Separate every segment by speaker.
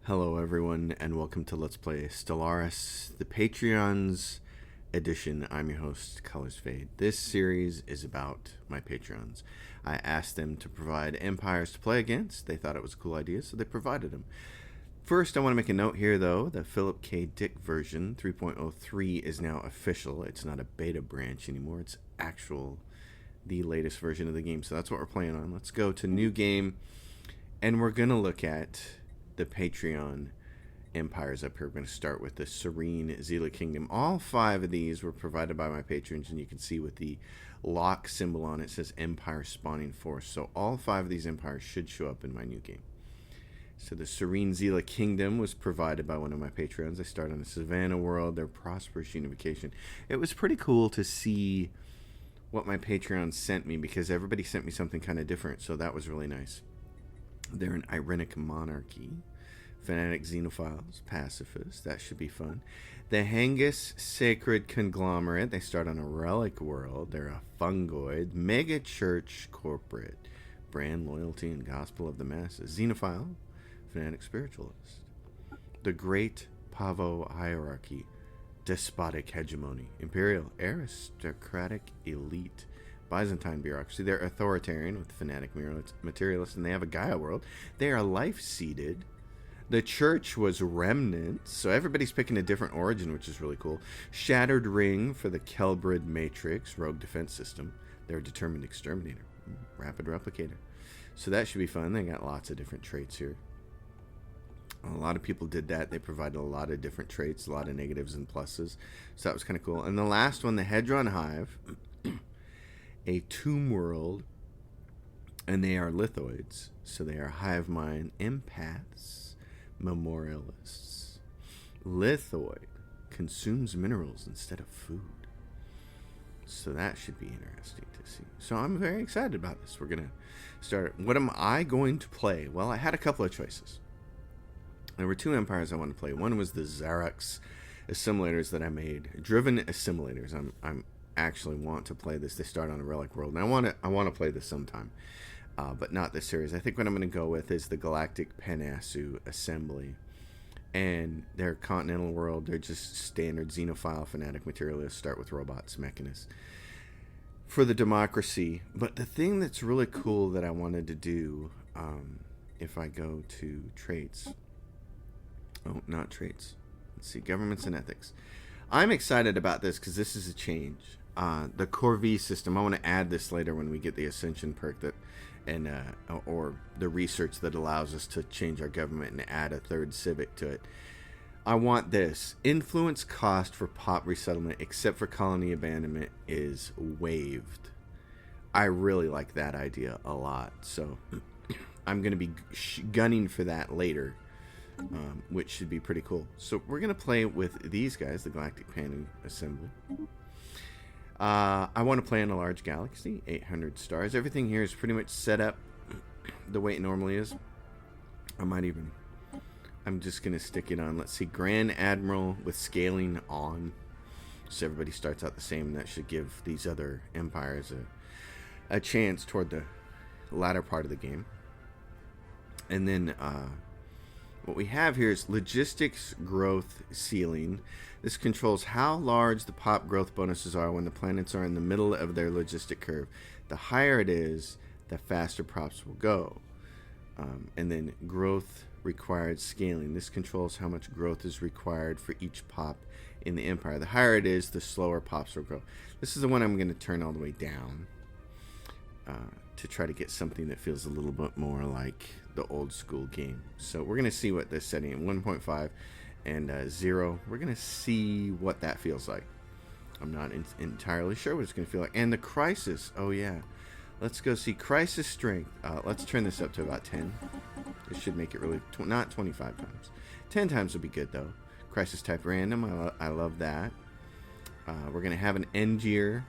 Speaker 1: Hello everyone and welcome to Let's Play Stellaris, the Patreons edition. I'm your host, Colors Fade. This series is about my Patreons. I asked them to provide empires to play against. They thought it was a cool idea, so they provided them. First, I want to make a note here though, the Philip K. Dick version 3.03 is now official. It's not a beta branch anymore, it's the latest version of the game. So that's what we're playing on. Let's go to new game and we're going to look at the Patreon empires up here. We're going to start with the Serene Zela Kingdom. All 5 of these were provided by my patrons, and you can see with the lock symbol on it says Empire Spawning Force. So all 5 of these empires should show up in my new game. So the Serene Zela Kingdom was provided by one of my patrons. They start on a Savannah world, their prosperous unification. It was pretty cool to see what my patrons sent me because everybody sent me something kind of different, so that was really nice. They're an Irenic monarchy, fanatic xenophiles, pacifists. That should be fun. The Hengis Sacred Conglomerate. They start on a relic world. They're a fungoid, mega church corporate, brand loyalty and gospel of the masses. Xenophile, fanatic spiritualist. The Great Pavo Hierarchy, despotic hegemony, imperial aristocratic elite. Byzantine bureaucracy. They're authoritarian with fanatic materialists, and they have a Gaia world. They are life-seeded. The church was remnant, so everybody's picking a different origin, which is really cool. Shattered ring for the Kelbrid Matrix, rogue defense system. They're a determined exterminator, rapid replicator. So that should be fun. They got lots of different traits here. A lot of people did that. They provided a lot of different traits, a lot of negatives and pluses. So that was kind of cool. And the last one, the Hedron Hive, a tomb world, and they are lithoids, so they are hive mind empaths, memorialists. Lithoid consumes minerals instead of food, so that should be interesting to see. So I'm very excited about this. We're gonna start. What am I going to play? Well, I had a couple of choices. There were 2 empires I wanted to play. One was the Xarax assimilators that I made, driven assimilators. I'm actually want to play this. They start on a relic world, and I want to play this sometime, but not this series. I think what I'm going to go with is the Galactic Penasu Assembly, and their continental world. They're just standard xenophile fanatic materialists. Start with robots, mechanists for the democracy. But the thing that's really cool that I wanted to do, if I go to traits, not traits. Let's see, governments and ethics. I'm excited about this because this is a change. The Corvée system, I want to add this later when we get the Ascension perk that, and or the research that allows us to change our government and add a 3rd civic to it. I want this. Influence cost for pop resettlement, except for colony abandonment, is waived. I really like that idea a lot. So I'm going to be gunning for that later, which should be pretty cool. So we're going to play with these guys, the Galactic Panu Assembly. I want to play in a large galaxy, 800 stars. Everything here is pretty much set up the way it normally is. I'm just going to stick it on. Let's see, Grand Admiral with scaling on. So everybody starts out the same, and that should give these other empires a chance toward the latter part of the game. And then what we have here is logistics growth ceiling. This controls how large the pop growth bonuses are when the planets are in the middle of their logistic curve. The higher it is, the faster props will go. And then growth required scaling. This controls how much growth is required for each pop in the empire. The higher it is, the slower pops will grow. This is the one I'm going to turn all the way down to try to get something that feels a little bit more like the old school game. So we're going to see what this setting at 1.5 and 0. We're going to see what that feels like. I'm not entirely sure what it's going to feel like. And the crisis. Oh yeah. Let's go see crisis strength. Let's turn this up to about 10. This should make it really not 25 times. 10 times would be good though. Crisis type random. I love that. We're going to have an end year.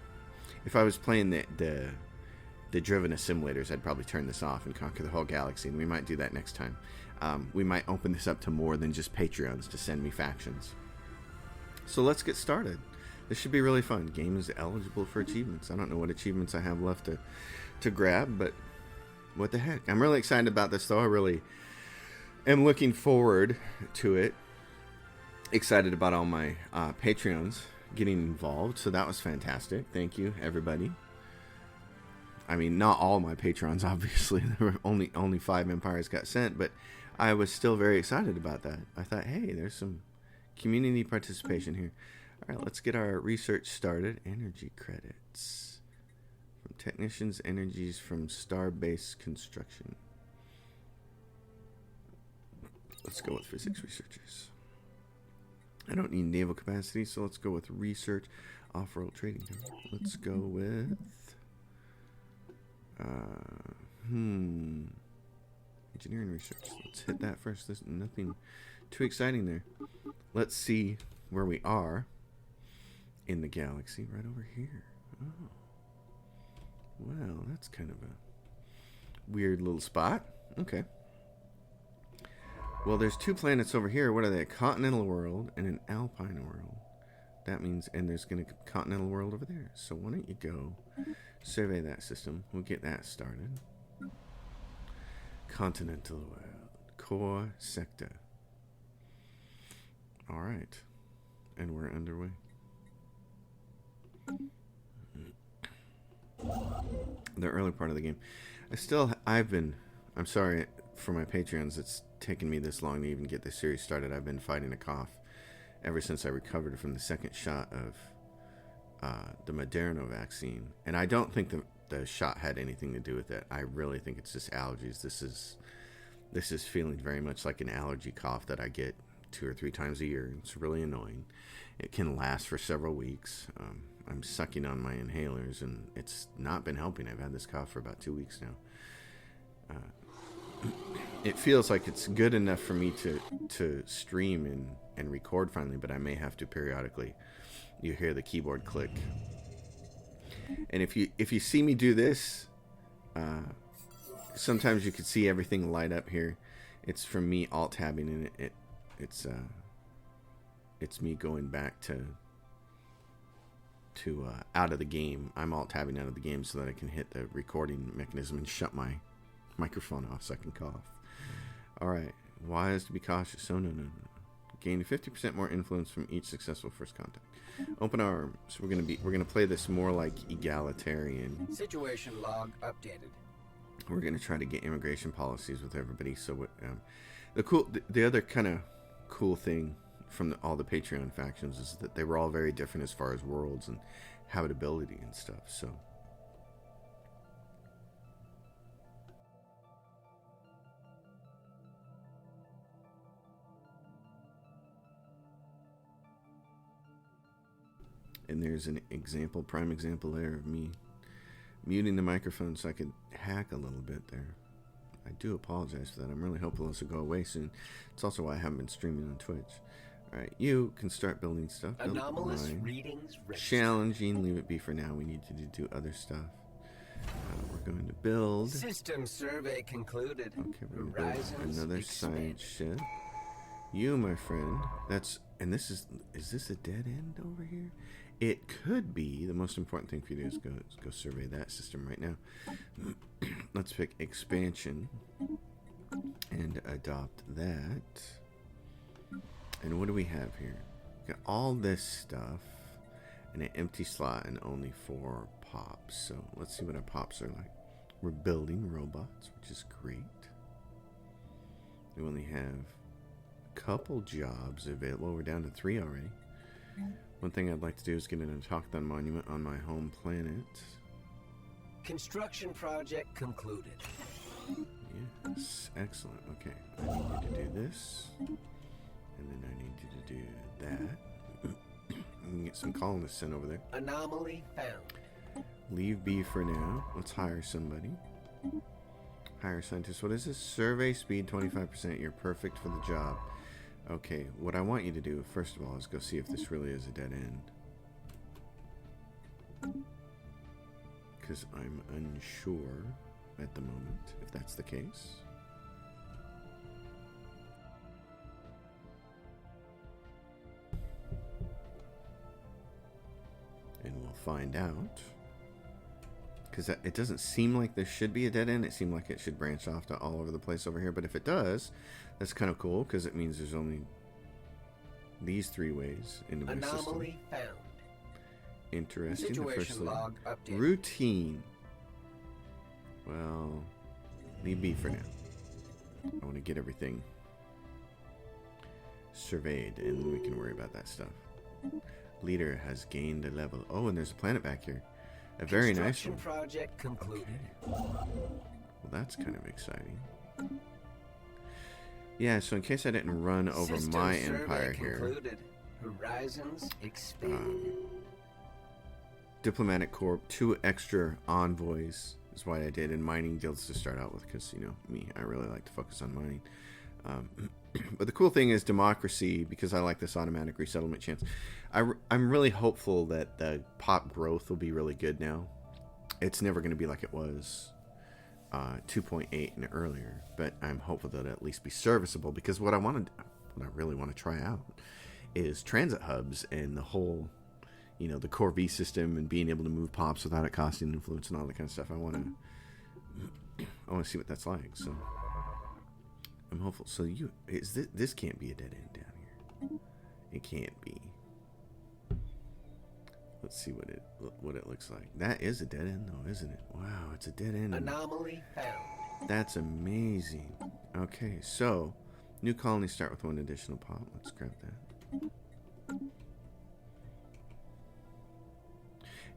Speaker 1: If I was playing the driven assimilators, I'd probably turn this off and conquer the whole galaxy, and we might do that next time. We might open this up to more than just Patreons to send me factions. So let's get started. This should be really fun. Game is eligible for achievements. I don't know what achievements I have left to grab, but what the heck. I'm really excited about this, though. I really am looking forward to it. Excited about all my Patreons getting involved, so that was fantastic. Thank you, everybody. I mean, not all my patrons, obviously. There were only 5 empires got sent, but I was still very excited about that. I thought, hey, there's some community participation here. All right, let's get our research started. Energy credits from technicians, energies from star-based construction. Let's go with physics researchers. I don't need naval capacity, so let's go with research, off-world trading. Let's go with engineering research. Let's hit that first. There's nothing too exciting there. Let's see where we are in the galaxy. Right over here. Oh, well, that's kind of a weird little spot. Okay. Well, there's 2 planets over here. What are they? A continental world and an alpine world. That means, and there's going to be a continental world over there. So why don't you go survey that system? We'll get that started. Continental world. Core sector. All right. And we're underway. The early part of the game. I'm sorry for my Patreons, it's taken me this long to even get this series started. I've been fighting a cough ever since I recovered from the second shot of the Moderna vaccine. And I don't think the shot had anything to do with it. I really think it's just allergies. This is feeling very much like an allergy cough that I get 2 or 3 times a year. It's really annoying. It can last for several weeks. I'm sucking on my inhalers, and it's not been helping. I've had this cough for about 2 weeks now. It feels like it's good enough for me to stream and record finally, but I may have to periodically. You hear the keyboard click. And if you see me do this, sometimes you could see everything light up here. It's from me alt-tabbing, and it's me going back to out of the game. I'm alt-tabbing out of the game so that I can hit the recording mechanism and shut my microphone off so I can cough. All right. Wise to be cautious. Oh, no. Gain 50% more influence from each successful first contact. Open arms. We're gonna play this more like egalitarian.
Speaker 2: Situation log updated.
Speaker 1: We're gonna try to get immigration policies with everybody. So the other kind of cool thing from all the Patreon factions is that they were all very different as far as worlds and habitability and stuff. So. And there's an example, prime example there of me muting the microphone so I could hack a little bit there. I do apologize for that. I'm really hoping this will go away soon. It's also why I haven't been streaming on Twitch. Alright, you can start building stuff.
Speaker 2: Anomalous readings registered.
Speaker 1: Challenging, leave it be for now. We need to do other stuff. We're going to build.
Speaker 2: System survey concluded.
Speaker 1: Okay, we're going to build another science ship. You, my friend, is this a dead end over here? It could be. The most important thing for you to do is go survey that system right now. Let's pick expansion and adopt that. And what do we have here? We got all this stuff and an empty slot and only 4 pops. So let's see what our pops are like. We're building robots, which is great. We only have a couple jobs available. We're down to 3 already. One thing I'd like to do is get an autochthon monument on my home planet.
Speaker 2: Construction project concluded.
Speaker 1: Yes, excellent. Okay, I need you to do this. And then I need you to do that. We can get some colonists sent over there.
Speaker 2: Anomaly found.
Speaker 1: Leave be for now. Let's hire somebody. Hire scientists. What is this? Survey speed 25%. You're perfect for the job. Okay, what I want you to do, first of all, is go see if this really is a dead end. Because I'm unsure at the moment if that's the case. And we'll find out. because it doesn't seem like there should be a dead end. It seemed like it should branch off to all over the place over here. But if it does, that's kind of cool because it means there's only these 3 ways into my system.
Speaker 2: Anomaly found.
Speaker 1: Interesting.
Speaker 2: Situation log update.
Speaker 1: Routine. Well, leave B for now. I want to get everything surveyed, and we can worry about that stuff. Leader has gained a level. Oh, and there's a planet back here. A very nice one.
Speaker 2: Project concluded.
Speaker 1: Okay. Well, that's kind of exciting. Yeah, so in case I didn't run over my empire here.
Speaker 2: Horizons expand.
Speaker 1: Diplomatic Corp, 2 extra envoys is why I did, and mining guilds to start out with, because, you know, me, I really like to focus on mining. But the cool thing is democracy, because I like this automatic resettlement chance. I'm really hopeful that the pop growth will be really good now. It's never going to be like it was 2.8 and earlier, but I'm hopeful that it'll at least be serviceable, because what I really want to try out is transit hubs and the whole, you know, the core V system and being able to move pops without it costing influence and all that kind of stuff. I want to see what that's like. So I'm hopeful. So this can't be a dead end down here. It can't be. Let's see what it looks like. That is a dead end though, isn't it? Wow, it's a dead end.
Speaker 2: Anomaly found.
Speaker 1: That's amazing. Okay, so new colony start with 1 additional pop. Let's grab that.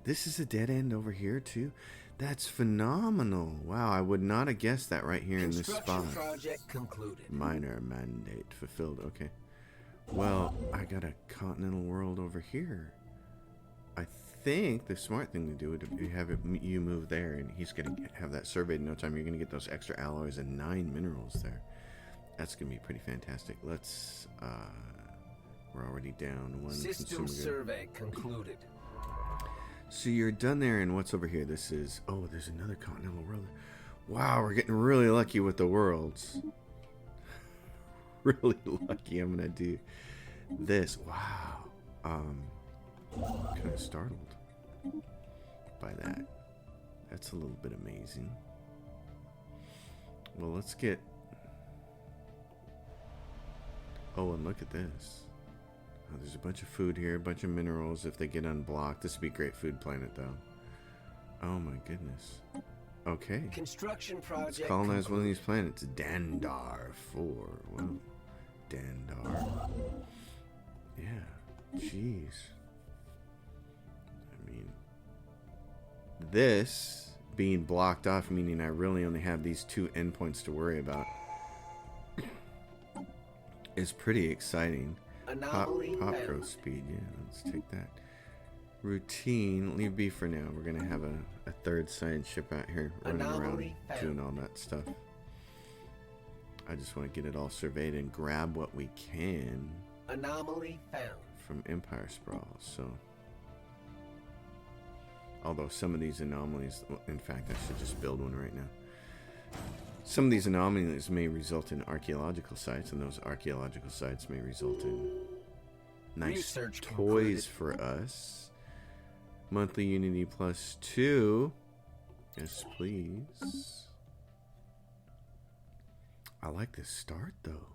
Speaker 1: This is a dead end over here too. That's phenomenal. Wow, I would not have guessed that right here in this spot.
Speaker 2: Project concluded.
Speaker 1: Minor mandate fulfilled. Okay. Well, I got a continental world over here. I think the smart thing to do would be have you move there, and he's going to have that surveyed in no time. You're going to get those extra alloys and 9 minerals there. That's going to be pretty fantastic. Let's, we're already down 1
Speaker 2: System survey concluded.
Speaker 1: So you're done there, and what's over here? This is, oh, there's another continental world. Wow, we're getting really lucky with the worlds. Really lucky. I'm going to do this. Wow. Kind of startled by that. That's a little bit amazing. Well, let's get... Oh, and look at this. Oh, there's a bunch of food here, a bunch of minerals if they get unblocked. This would be a great food planet, though. Oh my goodness. Okay.
Speaker 2: Construction project.
Speaker 1: Let's colonize one of these planets. Dandar 4. Well, Dandar. Yeah. Jeez. I mean, this being blocked off, meaning I really only have these 2 endpoints to worry about, is pretty exciting. Pop growth speed, yeah, let's take that. Routine, leave B for now. We're gonna have a 3rd science ship out here running around doing all that stuff. I just want to get it all surveyed and grab what we can.
Speaker 2: Anomaly found.
Speaker 1: From Empire Sprawl, so. Although some of these anomalies, well, in fact, I should just build one right now. Some of these anomalies may result in archaeological sites, and those archaeological sites may result in nice
Speaker 2: Research
Speaker 1: toys for us. Monthly Unity +2. Yes, please. I like this start, though.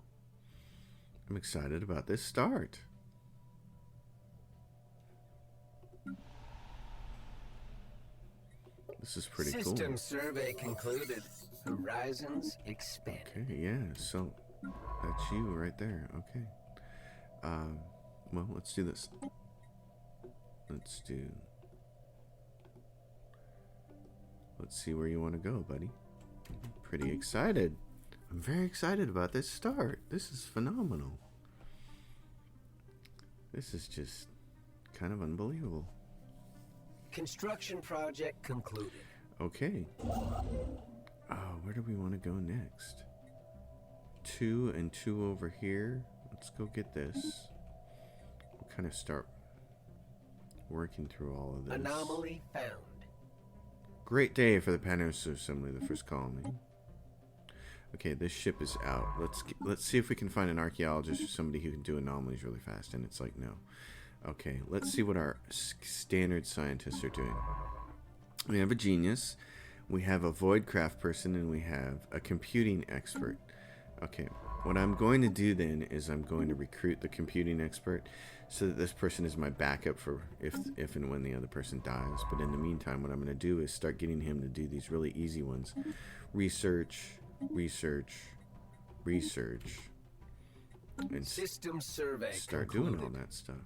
Speaker 1: I'm excited about this start. This is pretty cool.
Speaker 2: System survey concluded. Horizons expand.
Speaker 1: Okay, yeah, so that's you right there. Okay. Well, let's do this. Let's see where you want to go, buddy. Pretty excited. I'm very excited about this start. This is phenomenal. This is just kind of unbelievable.
Speaker 2: Construction project concluded.
Speaker 1: Okay. Where do we want to go next? 2 and 2 over here. Let's go get this. We'll kind of start working through all of this.
Speaker 2: Anomaly found.
Speaker 1: Great day for the Panos Assembly, the first colony. Okay, this ship is out. Let's see if we can find an archaeologist or somebody who can do anomalies really fast. And it's like, no. Okay, let's see what our standard scientists are doing. We have a genius, we have a voidcraft person, and we have a computing expert. Okay, what I'm going to do then is I'm going to recruit the computing expert so that this person is my backup for if and when the other person dies. But in the meantime, what I'm going to do is start getting him to do these really easy ones. Research, research, research. And
Speaker 2: System survey
Speaker 1: start
Speaker 2: concluded.
Speaker 1: doing all that stuff.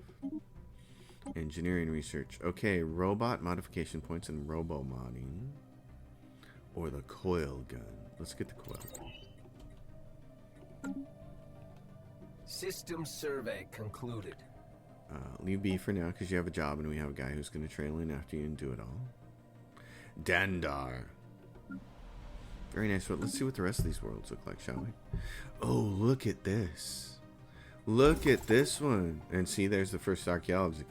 Speaker 1: Engineering research. Okay, robot modification points and robo-modding. Or the coil gun. Let's get the coil gun.
Speaker 2: System survey concluded.
Speaker 1: Leave B for now because you have a job and we have a guy who's going to trail in after you and do it all. Dandar. Very nice. But let's see what the rest of these worlds look like, shall we? Oh, look at this. Look at this one. And see, there's the first archaeology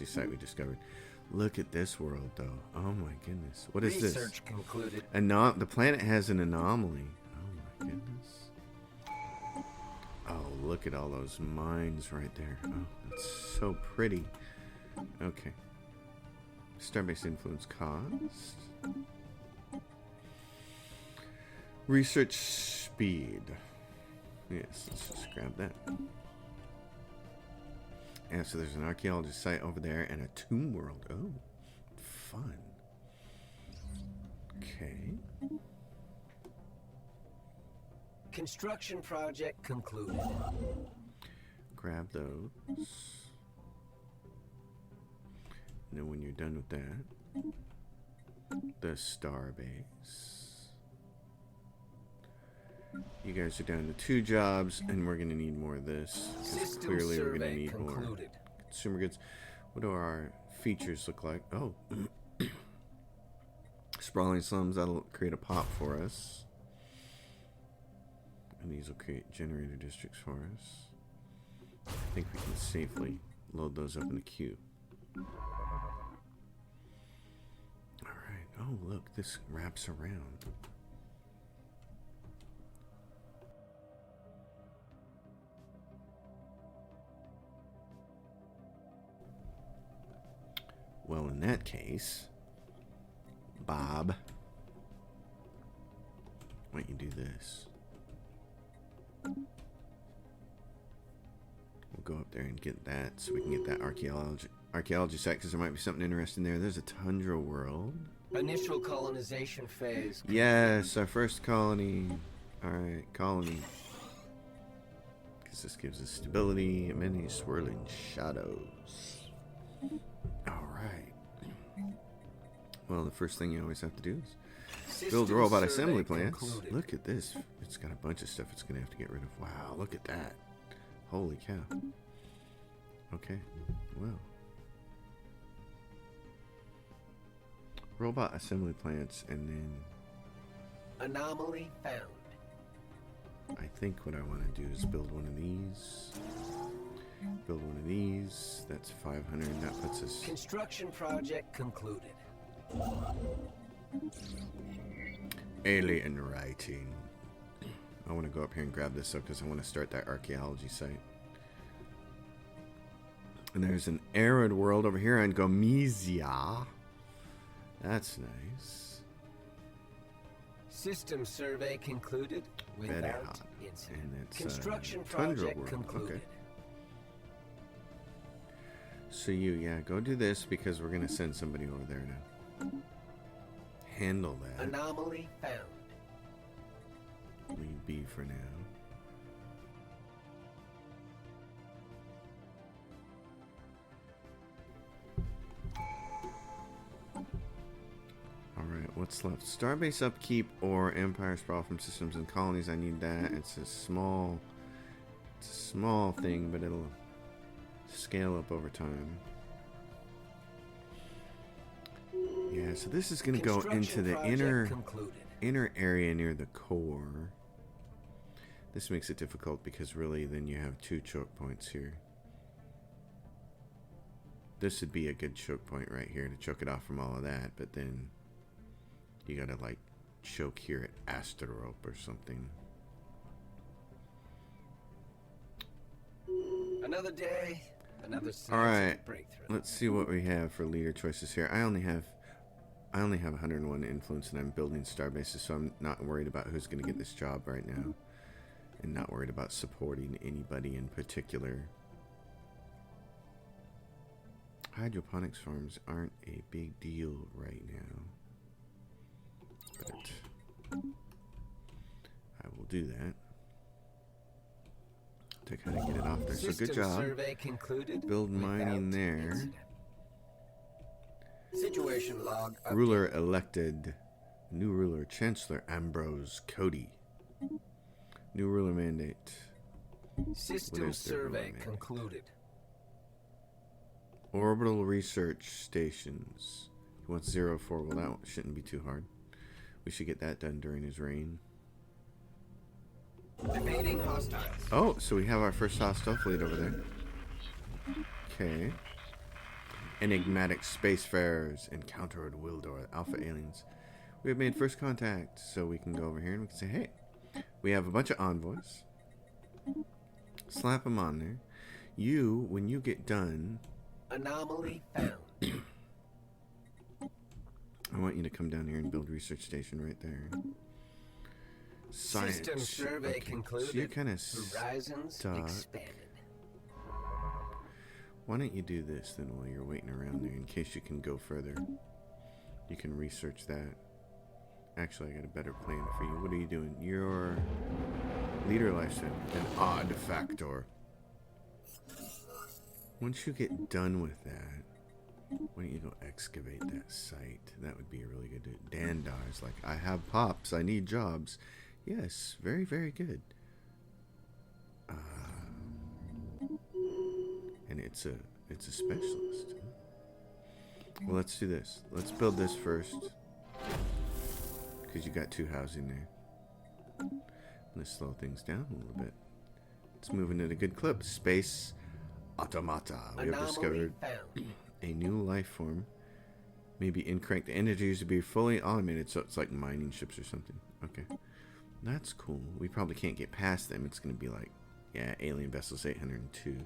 Speaker 1: site we discovered. Look at this world, though. Oh my goodness. What is this?
Speaker 2: Research concluded.
Speaker 1: The planet has an anomaly. Oh my goodness. Oh, look at all those mines right there. Oh, that's so pretty. Okay. Starbase influence cost. Research speed. Yes, let's just grab that. Yeah, so there's an archaeology site over there and a tomb world. Oh, fun. Okay.
Speaker 2: Construction project concluded.
Speaker 1: Grab those. And then when you're done with that, the starbase. You guys are down to 2 jobs, and we're going to need more of this. Because clearly we're going to need more consumer goods. What do our features look like? Oh. Sprawling slums, that'll create a pop for us. And these will create generator districts for us. I think we can safely load those up in the queue. Alright. Oh, look, this wraps around. Well, in that case, Bob, why don't you do this? We'll go up there and get that so we can get that archaeology site because there might be something interesting there. There's a tundra world.
Speaker 2: Initial colonization phase.
Speaker 1: Yes, our first colony. Alright, colony. Because this gives us stability and many swirling shadows. Alright. Well, the first thing you always have to do is build robot assembly plants.
Speaker 2: Concluded.
Speaker 1: Look at this. It's got a bunch of stuff it's going to have to get rid of. Wow, look at that. Holy cow. Okay, well. Robot assembly plants, and then
Speaker 2: Anomaly found.
Speaker 1: I think what I want to do is build one of these. Build one of these. That's 500. That puts us.
Speaker 2: Construction project concluded.
Speaker 1: Alien writing. I want to go up here and grab this up because I want to start that archaeology site. And there's an arid world over here on Gomezia. That's nice.
Speaker 2: System survey concluded
Speaker 1: Very
Speaker 2: without
Speaker 1: hot.
Speaker 2: incident.
Speaker 1: And it's
Speaker 2: Construction
Speaker 1: tundra
Speaker 2: project
Speaker 1: world.
Speaker 2: concluded.
Speaker 1: Okay. So yeah, go do this because we're going to send somebody over there now. Handle that.
Speaker 2: Anomaly found.
Speaker 1: Leave B for now. Alright, what's left? Starbase upkeep or Empire sprawl from systems and colonies. I need that. It's a small thing, but it'll scale up over time. Yeah, so this is going to go into the inner area near the core. This makes it difficult because really then you have 2 choke points here. This would be a good choke point right here to choke it off from all of that, but then you gotta like choke here at Asterope or something.
Speaker 2: Another day, another
Speaker 1: Alright,
Speaker 2: breakthrough.
Speaker 1: let's see what we have for leader choices here. I I only have 101 influence and I'm building star bases, so I'm not worried about who's going to get this job right now. And not worried about supporting anybody in particular. Hydroponics farms aren't a big deal right now. But I will do that. To kind of get it off there. So good job.
Speaker 2: Survey concluded.
Speaker 1: Build mining there.
Speaker 2: Incident. Situation log.
Speaker 1: Ruler elected. New ruler, Chancellor Ambrose Cody. New ruler mandate.
Speaker 2: System survey concluded.
Speaker 1: Orbital research stations. He wants 04. Well, that shouldn't be too hard. We should get that done during his reign.
Speaker 2: Evading hostiles.
Speaker 1: Oh, so we have our first hostile fleet over there. Okay. Enigmatic spacefarers encountered Wildor Alpha aliens. We have made first contact, so we can go over here and we can say, hey, we have a bunch of envoys. Slap them on there. You, when you get done...
Speaker 2: Anomaly found.
Speaker 1: I want you to come down here and build research station right there. Science.
Speaker 2: System survey concluded.
Speaker 1: So you're kind of
Speaker 2: Horizons
Speaker 1: stuck.
Speaker 2: expanded.
Speaker 1: Why don't you do this then while you're waiting around there in case you can go further. You can research that. Actually, I got a better plan for you. What are you doing? Your leader lifestyle, an odd factor. Once you get done with that, why don't you go excavate that site? That would be a really good do. Dandar's like, I have pops, I need jobs. Yes, very, very good. And it's a specialist. Well, let's do this. Let's build this first. Because you got 2 housing there. Let's slow things down a little bit. It's moving at a good clip. Space automata. We have discovered a new life form. Maybe incorrect. The energies to be fully automated, so it's like mining ships or something. Okay. That's cool. We probably can't get past them. It's going to be like, yeah, alien vessels 802.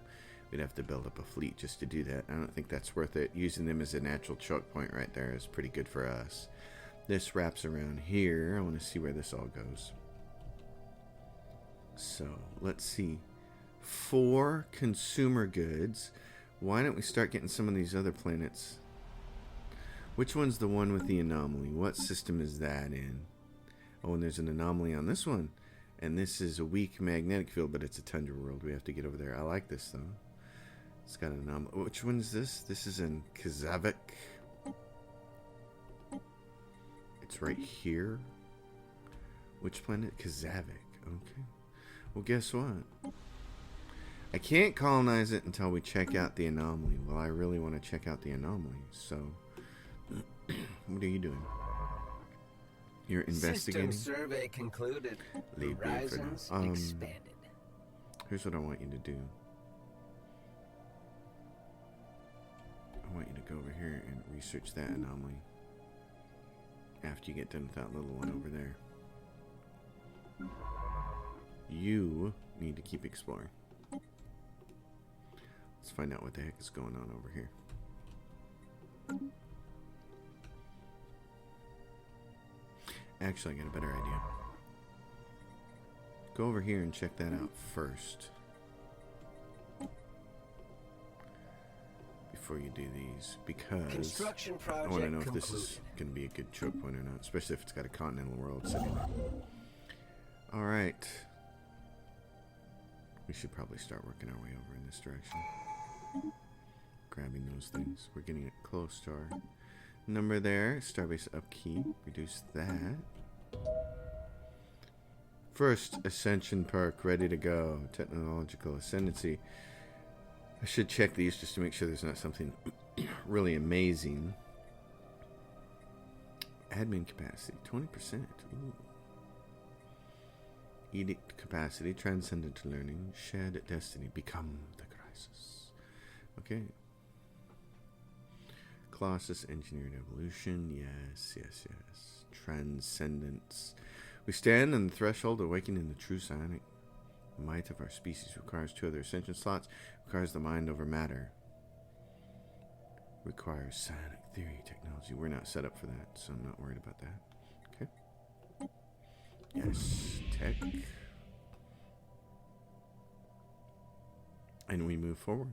Speaker 1: We'd have to build up a fleet just to do that. I don't think that's worth it. Using them as a natural choke point right there is pretty good for us. This wraps around here. I want to see where this all goes. So, let's see. 4 consumer goods. Why don't we start getting some of these other planets? Which one's the one with the anomaly? What system is that in? Oh, and there's an anomaly on this one. And this is a weak magnetic field, but it's a tundra world. We have to get over there. I like this, though. It's got an anomaly. Which one is this? This is in Kazavik. It's right here. Which planet? Kazavik. Okay. Well, guess what? I can't colonize it until we check out the anomaly. Well, I really want to check out the anomaly. So, what are you doing? You're investigating?
Speaker 2: System survey concluded.
Speaker 1: Leave me for
Speaker 2: Horizons
Speaker 1: now.
Speaker 2: expanded.
Speaker 1: Here's what I want you to do. I want you to go over here and research that anomaly. After you get done with that little one over there. You need to keep exploring. Let's find out what the heck is going on over here. Actually, I got a better idea. Go over here and check that out first. Before you do these, because
Speaker 2: Construction
Speaker 1: I
Speaker 2: project
Speaker 1: want to know if
Speaker 2: concluded.
Speaker 1: this is going to be a good choke point or not, especially if it's got a continental world sitting there. Alright. We should probably start working our way over in this direction. Grabbing those things. We're getting it close to our number there. Starbase upkeep. Reduce that. First Ascension Perk ready to go. Technological Ascendancy. I should check these just to make sure there's not something really amazing. Admin capacity, 20%. Ooh. Edict capacity, transcendent learning, shared destiny, become the crisis. Okay. Colossus, engineered evolution, yes, yes, yes. Transcendence. We stand on the threshold, awakening the true psionic might of our species. Requires 2 other ascension slots. Requires the mind over matter. Requires psionic Theory, technology. We're not set up for that, so I'm not worried about that. Okay. Yes, tech. And we move forward.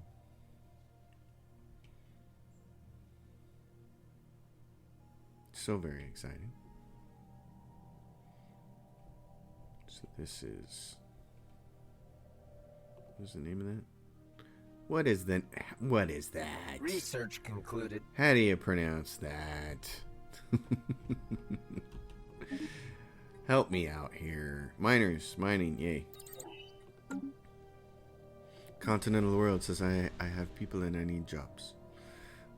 Speaker 1: So very exciting. So this is... What's the name of that? What is that?
Speaker 2: Research concluded.
Speaker 1: How do you pronounce that? Help me out here. Miners, mining, yay. Continental World says I have people and I need jobs.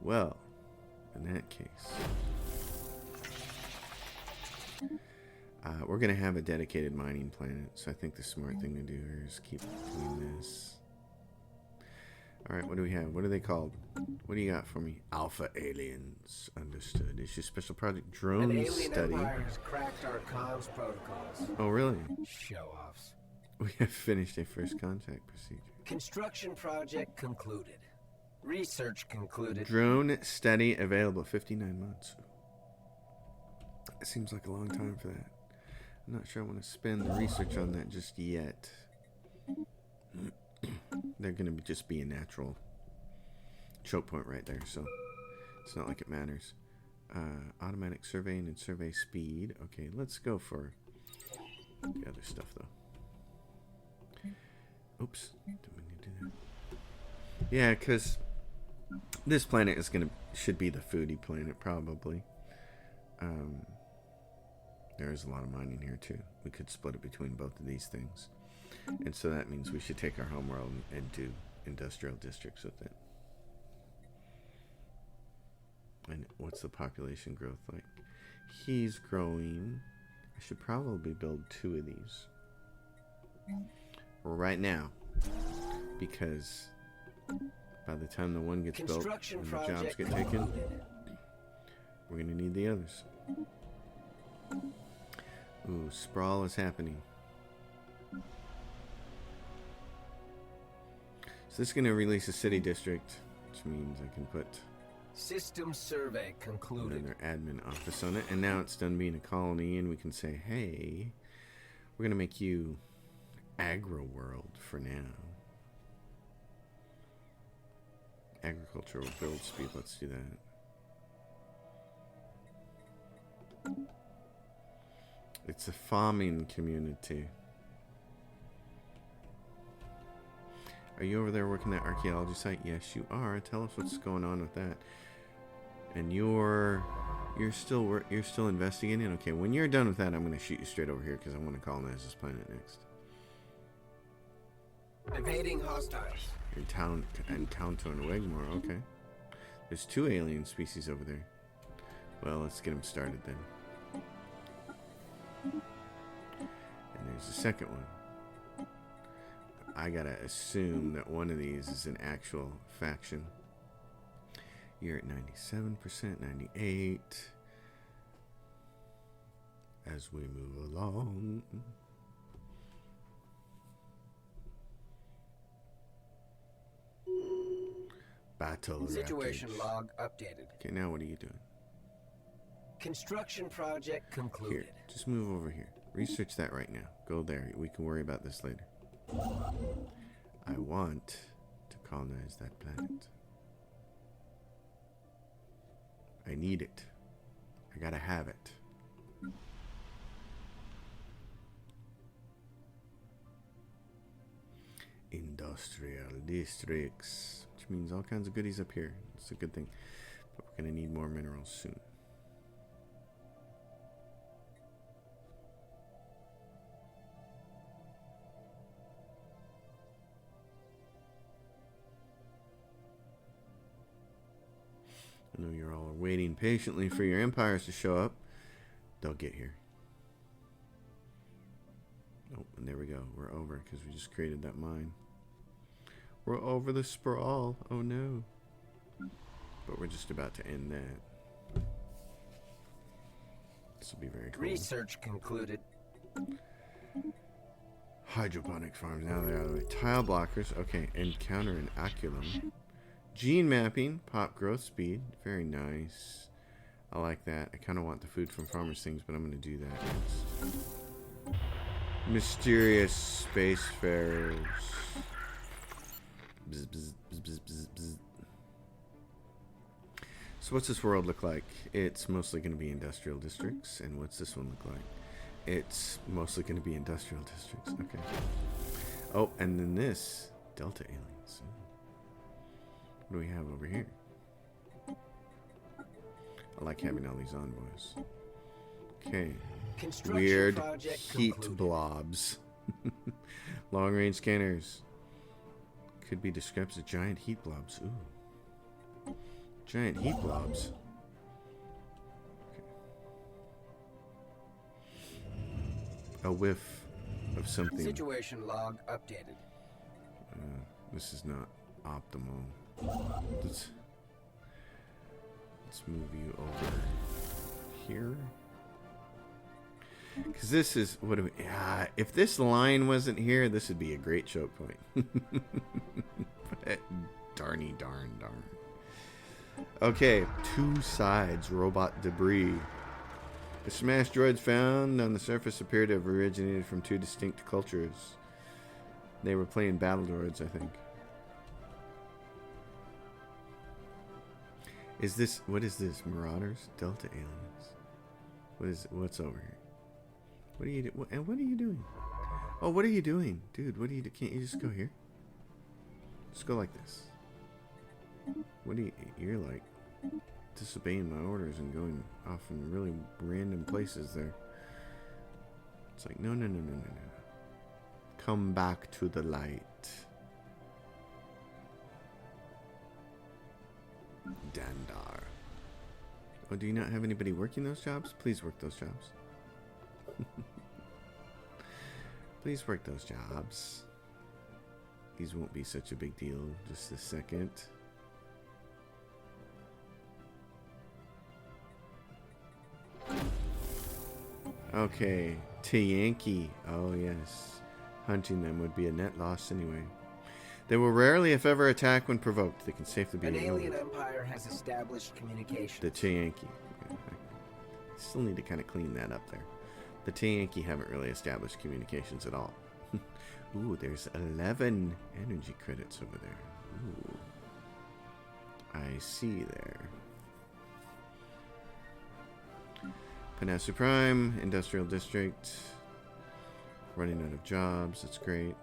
Speaker 1: Well, in that case, we're going to have a dedicated mining planet, so I think the smart thing to do here is keep doing this. Alright, what do we have? What are they called? What do you got for me? Alpha aliens. Understood. Is your special project drone
Speaker 2: An alien
Speaker 1: study?
Speaker 2: empire has cracked our comms protocols.
Speaker 1: Oh, really?
Speaker 2: Show-offs.
Speaker 1: We have finished a first contact procedure.
Speaker 2: Construction project concluded. Research concluded.
Speaker 1: Drone study available. 59 months. It seems like a long time for that. I'm not sure I want to spend the research on that just yet. They're going to just be a natural choke point right there, so it's not like it matters. Automatic surveying and survey speed. Okay, let's go for the other stuff, though. Oops. Didn't mean to do that. Yeah, because this planet is should be the foodie planet, probably. There's a lot of mining here, too. We could split it between both of these things. And so that means we should take our homeworld and do industrial districts with it. And what's the population growth like? He's growing. I should probably build 2 of these. Right now. Because by the time the one gets built and the jobs get taken, we're going to need the others. Ooh, sprawl is happening. So this is going to release a city district, which means I can put
Speaker 2: System survey concluded.
Speaker 1: another admin office on it. And now it's done being a colony, and we can say, hey, we're going to make you agro world for now. Agricultural build speed, let's do that. It's a farming community. Are you over there working that archaeology site? Yes, you are. Tell us what's going on with that. And you're still investigating. Okay, when you're done with that, I'm going to shoot you straight over here because I want to colonize this planet next.
Speaker 2: Evading hostiles.
Speaker 1: Encountering Wegmore. Okay. There's 2 alien species over there. Well, let's get them started then. And there's a second one. I gotta assume that one of these is an actual faction. You're at 97%, 98%. As we move along. Battle
Speaker 2: Situation
Speaker 1: wreckage.
Speaker 2: log updated.
Speaker 1: Okay, now what are you doing?
Speaker 2: Construction project concluded.
Speaker 1: Here, just move over here. Research that right now. Go there. We can worry about this later. I want to colonize that planet. I need it. I gotta have it. Industrial districts, which means all kinds of goodies up here. It's a good thing. But we're gonna need more minerals soon. I know you're all waiting patiently for your empires to show up. They'll get here. Oh, and there we go. We're over because we just created that mine. We're over the sprawl. Oh no. But we're just about to end that. This will be very cool.
Speaker 2: Research concluded.
Speaker 1: Hydroponic farms. Now they're out of the way. Tile blockers. Okay. Encounter an oculum. Gene mapping, pop growth speed. Very nice. I like that. I kind of want the food from farmers things, but I'm going to do that next. Mysterious spacefarers. Bzz, bzz, bzz, bzz, bzz, bzz. So what's this world look like? It's mostly going to be industrial districts. And what's this one look like? It's mostly going to be industrial districts. Okay. Oh, and then this. Delta aliens. What do we have over here? I like having all these envoys. Okay. Weird heat blobs. Long range scanners. Could be described as giant heat blobs. Ooh. Giant heat blobs. Okay. A whiff of something.
Speaker 2: Situation log updated.
Speaker 1: This is not optimal. Let's move you over here. Because this is what do we, if this line wasn't here, this would be a great choke point. Darn. Okay, two sides, robot debris. The smashed droids found on the surface appear to have originated from two distinct cultures. They were playing battle droids, I think. Is this, what is this? Marauders? Delta aliens. What's over here? What are you doing? What are you doing? Oh, what are you doing? Dude, what are you doing? Can't you just go here? Just go like this. What are you, you're like disobeying my orders and going off in really random places there. It's like, no. Come back to the light. Dandar. Oh, do you not have anybody working those jobs? Please work those jobs. Please work those jobs. These won't be such a big deal. Just a second. Okay. T-Yankee. Oh, yes. Hunting them would be a net loss anyway. They will rarely, if ever, attack when provoked. They can safely be
Speaker 2: An
Speaker 1: ignored.
Speaker 2: alien empire has established communication.
Speaker 1: The T-Yankee. Still need to kind of clean that up there. The T-Yankee haven't really established communications at all. Ooh, there's 11 energy credits over there. Ooh. I see there. Panassu Prime, Industrial District. Running out of jobs, that's great.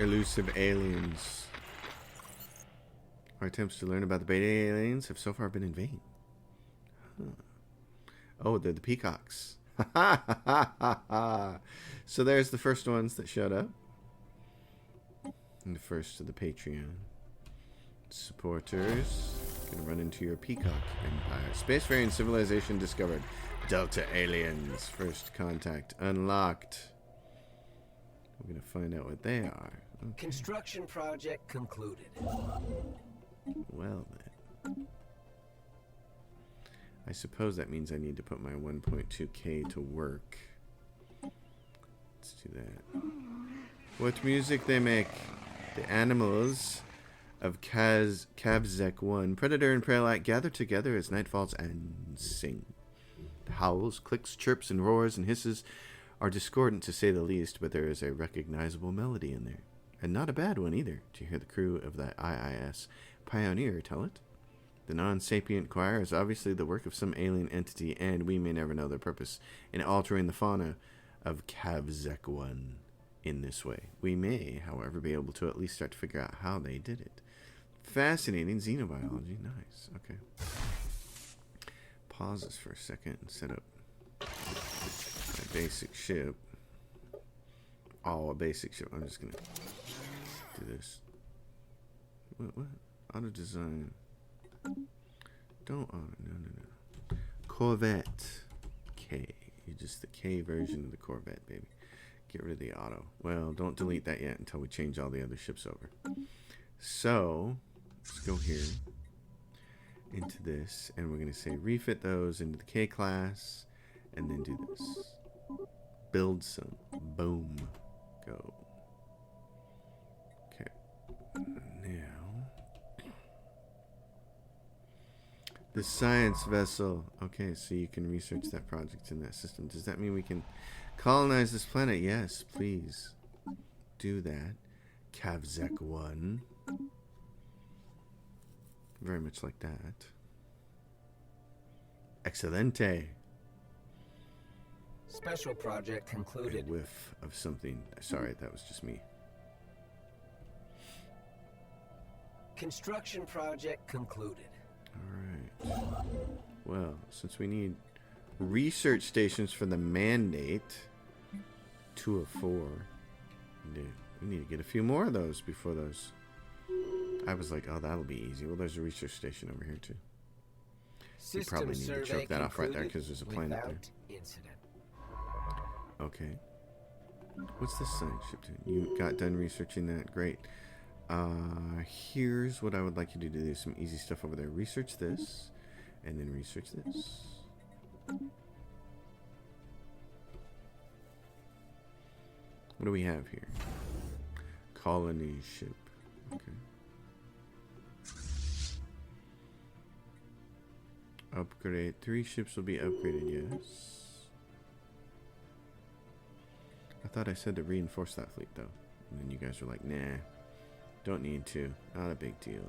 Speaker 1: Elusive aliens. Our attempts to learn about the beta aliens have so far been in vain. Huh. Oh, they're the peacocks. So there's the first ones that showed up. And the first of the Patreon supporters. Gonna run into your peacock empire. Spacefaring civilization discovered. Delta aliens. First contact unlocked. We're gonna find out what they are. Okay.
Speaker 2: Construction project concluded.
Speaker 1: Well then. I suppose that means I need to put my 1.2k to work. Let's do that. What music they make? The animals of Kavzek 1, Predator and Prelite, gather together as night falls and sing. The howls, clicks, chirps, and roars and hisses are discordant to say the least, but there is a recognizable melody in there. And not a bad one either, to hear the crew of that IIS Pioneer tell it. The non-sapient choir is obviously the work of some alien entity, and we may never know their purpose in altering the fauna of Kavzek 1 in this way. We may, however, be able to at least start to figure out how they did it. Fascinating xenobiology. Nice. Okay. Pause this for a second and set up a basic ship. Oh, a basic ship. I'm just going to do this. What? Auto design. Don't auto. No. Corvette. K. You're just the K version of the Corvette, baby. Get rid of the auto. Well, don't delete that yet until we change all the other ships over. So, let's go here into this, and we're going to say refit those into the K class, and then do this. build some. Boom. Go. Okay. Now. The science vessel. Okay, so you can research that project in that system. Does that mean we can colonize this planet? Yes, please. Do that. Kavzek 1. Very much like that. Excelente.
Speaker 2: Special project concluded.
Speaker 1: A whiff of something. Sorry, that was just me.
Speaker 2: Construction project concluded.
Speaker 1: Alright. Well, since we need research stations for the mandate, 2 of 4, we need to get a few more of those before those. I was like, oh, that'll be easy. Well, there's a research station over here, too. We probably need to choke that off right there because there's a planet there.
Speaker 2: Incident.
Speaker 1: Okay. What's this science ship doing? You got done researching that? Great. Here's what I would like you to do. There's some easy stuff over there. Research this, and then research this. What do we have here? Colony ship. Okay. Upgrade. 3 ships will be upgraded, yes. I thought I said to reinforce that fleet, though. And then you guys were like, nah, don't need to. Not a big deal.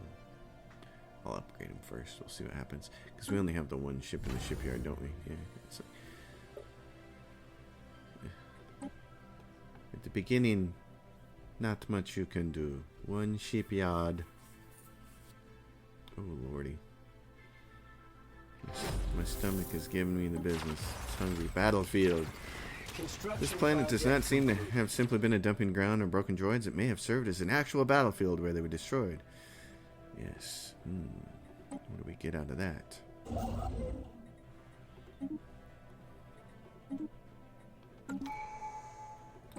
Speaker 1: I'll upgrade them first. We'll see what happens. Because we only have the 1 ship in the shipyard, don't we? Yeah. It's like, at the beginning, not much you can do. 1 shipyard. Oh, lordy. My stomach is giving me the business. It's hungry. Battlefield. This planet does not seem to have simply been a dumping ground or broken droids. It may have served as an actual battlefield where they were destroyed. Yes. What do we get out of that?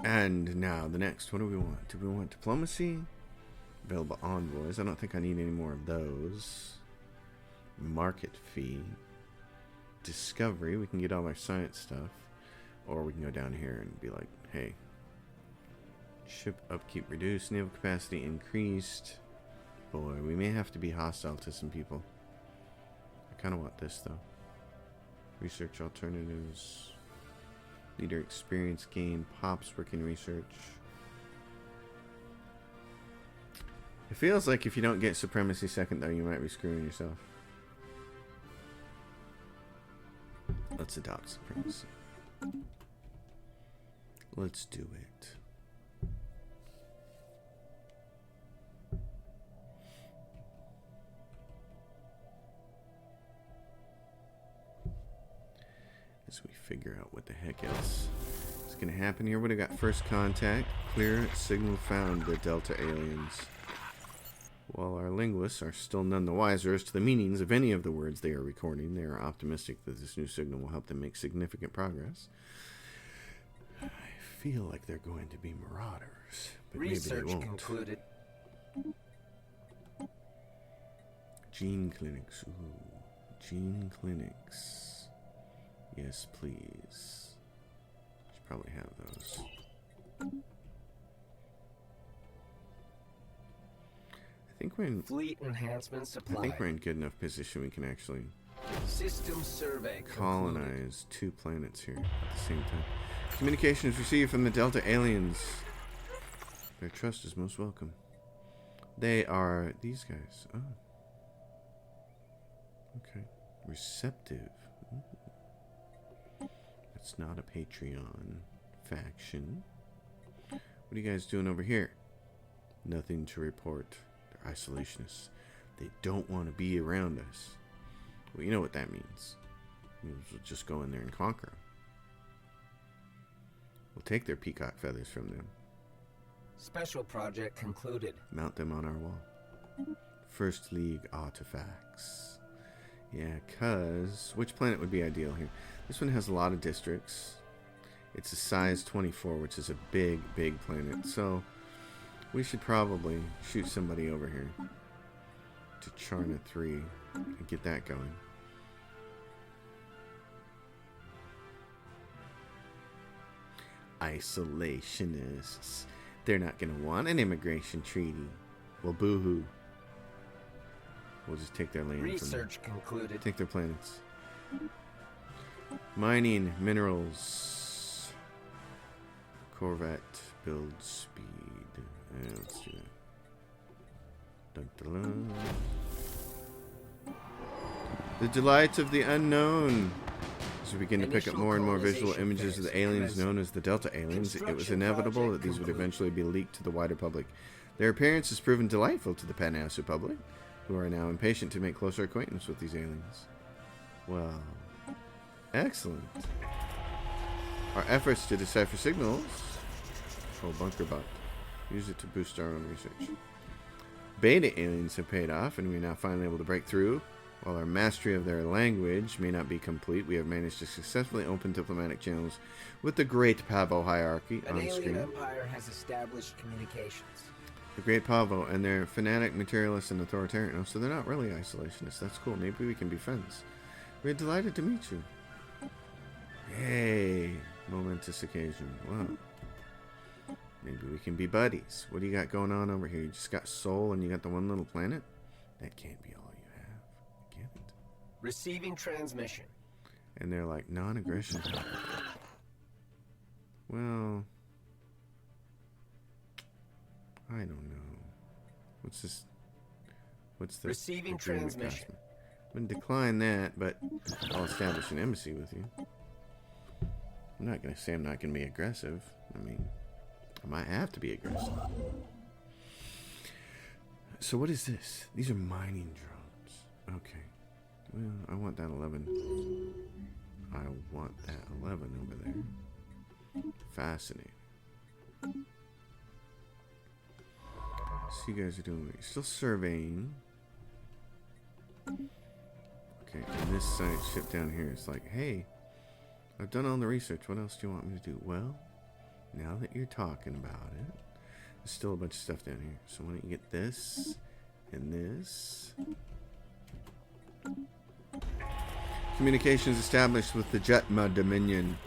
Speaker 1: And now the next. What do we want? Do we want diplomacy? Available envoys. I don't think I need any more of those. Market fee. Discovery. We can get all our science stuff. Or we can go down here and be like, hey, ship upkeep reduced, naval capacity increased. Boy, we may have to be hostile to some people. I kind of want this, though. Research alternatives. Leader experience gain. Pops working research. It feels like if you don't get supremacy second, though, you might be screwing yourself. Let's adopt supremacy. Let's do it. As we figure out what the heck else is going to happen here. What do we got? First contact. Clear signal found the Delta aliens. While our linguists are still none the wiser as to the meanings of any of the words they are recording, they are optimistic that this new signal will help them make significant progress. I feel like they're going to be marauders, but
Speaker 2: research
Speaker 1: maybe they won't.
Speaker 2: Concluded.
Speaker 1: Gene clinics. Ooh, gene clinics. Yes, please. Should probably have those. I think we're in
Speaker 2: Fleet enhancement supply.
Speaker 1: I think we're in good enough position we can actually
Speaker 2: System survey
Speaker 1: colonize 2 planets here at the same time. Communication is received from the Delta aliens. Their trust is most welcome. They are these guys. Oh. Okay. Receptive. Ooh. That's not a Patreon faction. What are you guys doing over here? Nothing to report. They're isolationists. They don't want to be around us. Well, you know what that means. We'll just go in there and conquer them. We'll take their peacock feathers from them.
Speaker 2: Special project concluded.
Speaker 1: Mount them on our wall. First League artifacts. Yeah, cause which planet would be ideal here? This one has a lot of districts. It's a size 24, which is a big, big planet. So we should probably shoot somebody over here to Charna 3 and get that going. isolationists. They're not going to want an immigration treaty. Well, boo-hoo. We'll just take their land
Speaker 2: Research
Speaker 1: from them.
Speaker 2: concluded.
Speaker 1: Take their planets. Mining, minerals. Corvette, build speed. Let's do that. Dun, dun, dun. The delights of the unknown. As we begin to pick up more and more visual images of the aliens known as the Delta aliens, it was inevitable that these would eventually be leaked to the wider public. Their appearance has proven delightful to the Panasu public, who are now impatient to make closer acquaintance with these aliens. Well, excellent. Our efforts to decipher signals. Oh, bunker bot. Use it to boost our own research. Beta aliens have paid off, and we are now finally able to break through. While our mastery of their language may not be complete, we have managed to successfully open diplomatic channels with the Great Pavo hierarchy on screen.
Speaker 2: An alien empire has established communications.
Speaker 1: The Great Pavo, and they're fanatic, materialist, and authoritarian. Oh, so they're not really isolationists. That's cool. Maybe we can be friends. We're delighted to meet you. Hey, momentous occasion. Wow. Maybe we can be buddies. What do you got going on over here? You just got Sol and you got the one little planet? That can't be all you have. Get it?
Speaker 2: Receiving transmission.
Speaker 1: And they're like, non-aggression. Well, I don't know. What's this? What's the
Speaker 2: Receiving
Speaker 1: agreement
Speaker 2: transmission.
Speaker 1: cost me? I'm gonna decline that, but I'll establish an embassy with you. I'm not gonna say I'm not gonna be aggressive. I mean, I might have to be aggressive. So what is this? These are mining drones. Okay. Well, I want that 11. I want that 11 over there. Fascinating. So you guys are doing what? You're still surveying. Okay, and this science ship down here is like, hey, I've done all the research. What else do you want me to do? Well, now that you're talking about it, there's still a bunch of stuff down here. So why don't you get this and this? Communications established with the Jetma Dominion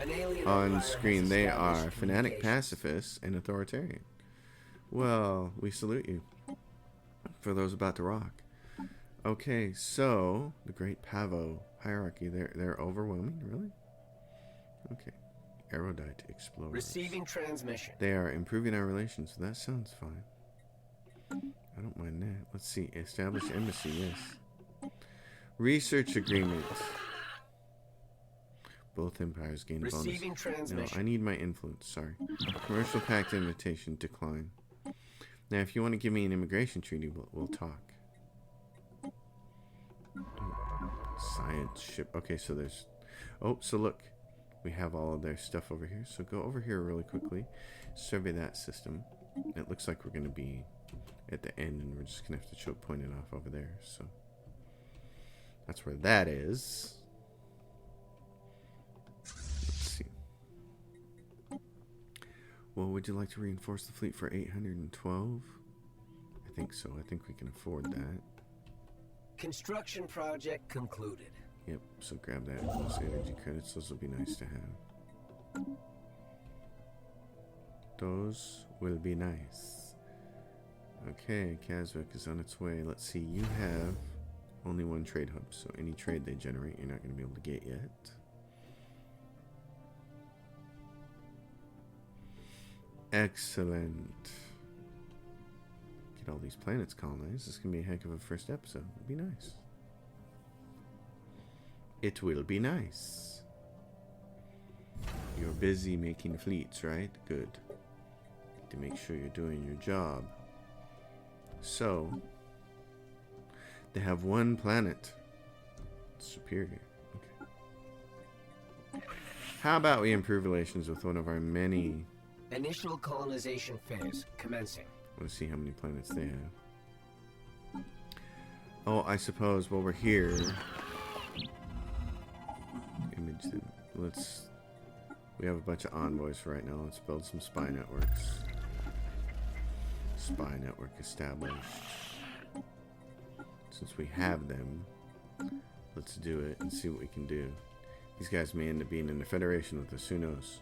Speaker 1: on screen. They are fanatic pacifists and authoritarian. Well, we salute you for those about to rock. Okay, so the Great Pavo hierarchy, they're overwhelming, really? Okay. Erudite explorers.
Speaker 2: Receiving transmission.
Speaker 1: They are improving our relations. So that sounds fine. I don't mind that. Let's see. Establish embassy, yes. Research agreement. Both empires gain a bonus.
Speaker 2: Receiving transmission.
Speaker 1: No, I need my influence. Sorry. Commercial pact invitation decline. Now, if you want to give me an immigration treaty, we'll talk. Science ship. Okay, so there's... Oh, so look. We have all of their stuff over here. So go over here really quickly. Survey that system. It looks like we're going to be at the end, and we're just going to have to choke point it off over there. So that's where that is. Let's see. Well, would you like to reinforce the fleet for 812? I think so. I think we can afford that.
Speaker 2: Construction project concluded.
Speaker 1: Yep, so grab that. Those energy credits, those will be nice to have. Those will be nice. Okay, Kazvik is on its way. Let's see, you have only one trade hub, so any trade they generate, you're not going to be able to get yet. Excellent. Get all these planets colonized. This is going to be a heck of a first episode. It'd be nice. It will be nice. You're busy making fleets, right? Good. To make sure you're doing your job. So, they have one planet. Superior. Okay. How about we improve relations with one of our many...
Speaker 2: Initial colonization phase commencing.
Speaker 1: I want to see how many planets they have. Oh, I suppose while we're here... Image them. We have a bunch of envoys for right now. Let's build some spy networks. Spy network established. Since we have them, let's do it and see what we can do. These guys may end up being in a federation with us. Who knows?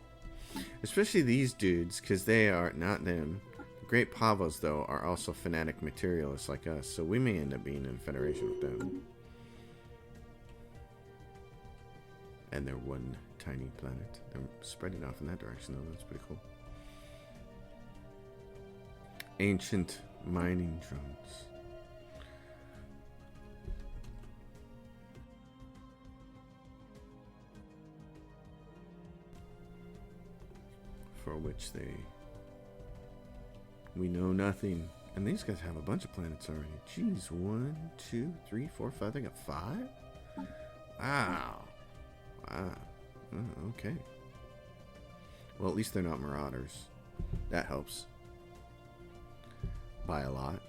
Speaker 1: Especially these dudes, because they are not them. The Great Pavos, though, are also fanatic materialists like us, so we may end up being in federation with them. And they're one tiny planet. They're spreading off in that direction, though. That's pretty cool. Ancient mining drones. For which we know nothing. And these guys have a bunch of planets already. Jeez, 1, 2, 3, 4, 5. They got 5? Wow. Wow. Oh, okay. Well, at least they're not marauders. That helps. By a lot.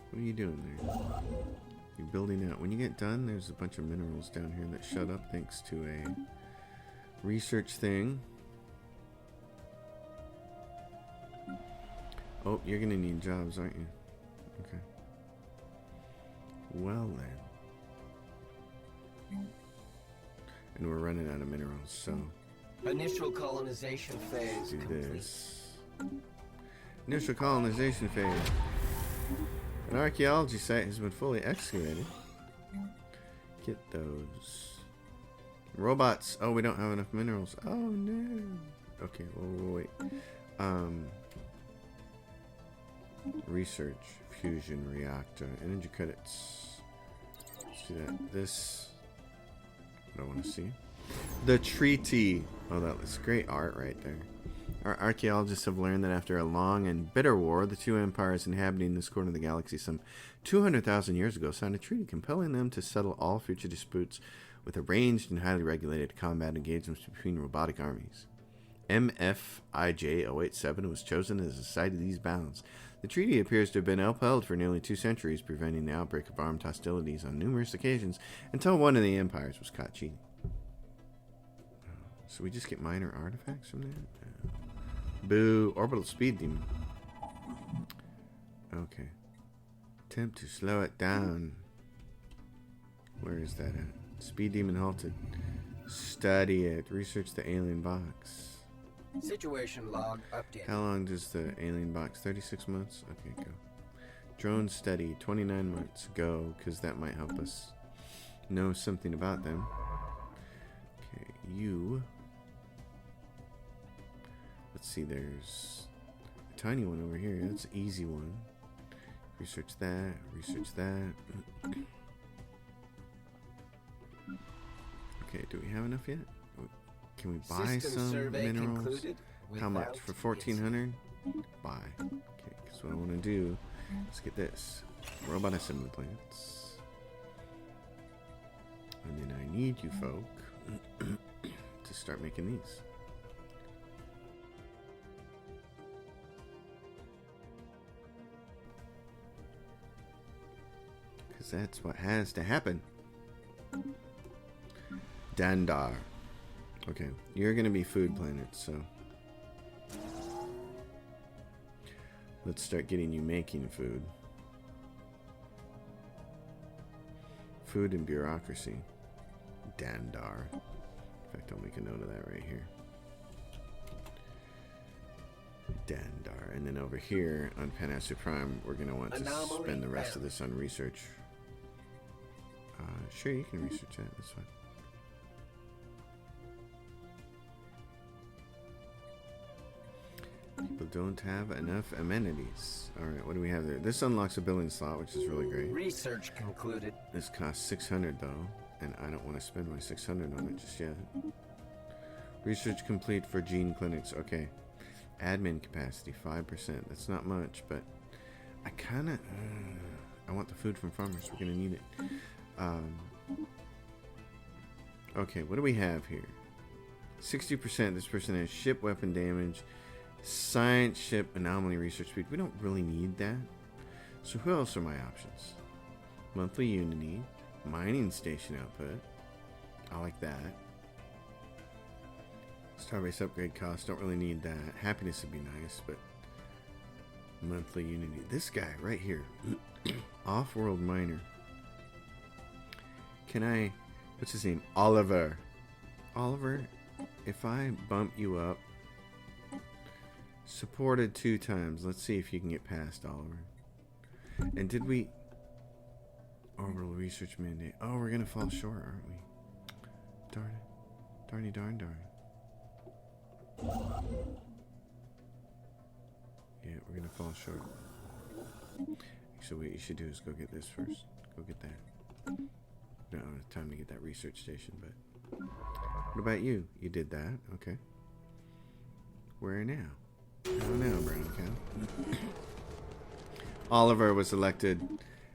Speaker 1: What are you doing there? You're building out. When you get done, there's a bunch of minerals down here that shut up thanks to a research thing. Oh, you're gonna need jobs, aren't you? Okay. Well then. And we're running out of minerals, so
Speaker 2: Initial colonization phase
Speaker 1: do
Speaker 2: complete.
Speaker 1: this. Initial colonization phase. An archaeology site has been fully excavated. Get those. Robots. Oh, we don't have enough minerals. Oh no. Okay, well, wait. Research, fusion, reactor, energy credits. Let's do that. This. What I want to see. The treaty. Oh, that's great art right there. Our archaeologists have learned that after a long and bitter war, the two empires inhabiting this corner of the galaxy some 200,000 years ago signed a treaty compelling them to settle all future disputes with arranged and highly regulated combat engagements between robotic armies. MFIJ-087 was chosen as the site of these bounds. The treaty appears to have been upheld for nearly 2 centuries, preventing the outbreak of armed hostilities on numerous occasions until one of the empires was caught cheating. So we just get minor artifacts from that? Boo. Orbital speed demon. Okay. Attempt to slow it down. Where is that at? Speed demon halted. Study it. Research the alien box.
Speaker 2: Situation log update.
Speaker 1: How long does the alien box? 36 months? Okay, go. Drone study. 29 months. Go, because that might help us know something about them. Okay, you. Let's see, there's a tiny one over here. That's an easy one. Research that. Research that. Okay, do we have enough yet? Can we buy
Speaker 2: System
Speaker 1: some
Speaker 2: survey
Speaker 1: minerals?
Speaker 2: concluded
Speaker 1: How much?
Speaker 2: without
Speaker 1: For 1,400? Buy. Okay, because what I want to do is get this. Robot assembly plants. And then I need you folk to start making these. Because that's what has to happen. Dandar. Okay, you're going to be food planets, so let's start getting you making food. Food and bureaucracy. Dandar. In fact, I'll make a note of that right here. Dandar. And then over here on Panasu Prime, we're going to want to spend the rest of this on research. Sure, you can research that. That's fine. People don't have enough amenities. Alright, what do we have there? This unlocks a building slot, which is really great.
Speaker 2: Research concluded.
Speaker 1: This costs 600 though, and I don't want to spend my 600 on it just yet. Research complete for gene clinics. Okay. Admin capacity, 5%. That's not much, but I kind of... I want the food from farmers. We're going to need it. Okay, what do we have here? 60%. This person has ship weapon damage, science ship anomaly research speed. We don't really need that. So who else are my options? Monthly Unity, mining station output. I like that. Starbase upgrade cost. Don't really need that. Happiness would be nice, but monthly Unity. This guy right here. Off-world miner. Can I... What's his name? Oliver. Oliver, if I bump you up, supported 2 times. Let's see if you can get past Oliver. And did we... Orbital research mandate. Oh, we're gonna fall short, aren't we? Darn it. Darny darn darn. Yeah, we're gonna fall short. So what you should do is go get this first. Go get that. We don't have time to get that research station, but... What about you? You did that, okay. Where now? How now, brown cow? Oliver was elected,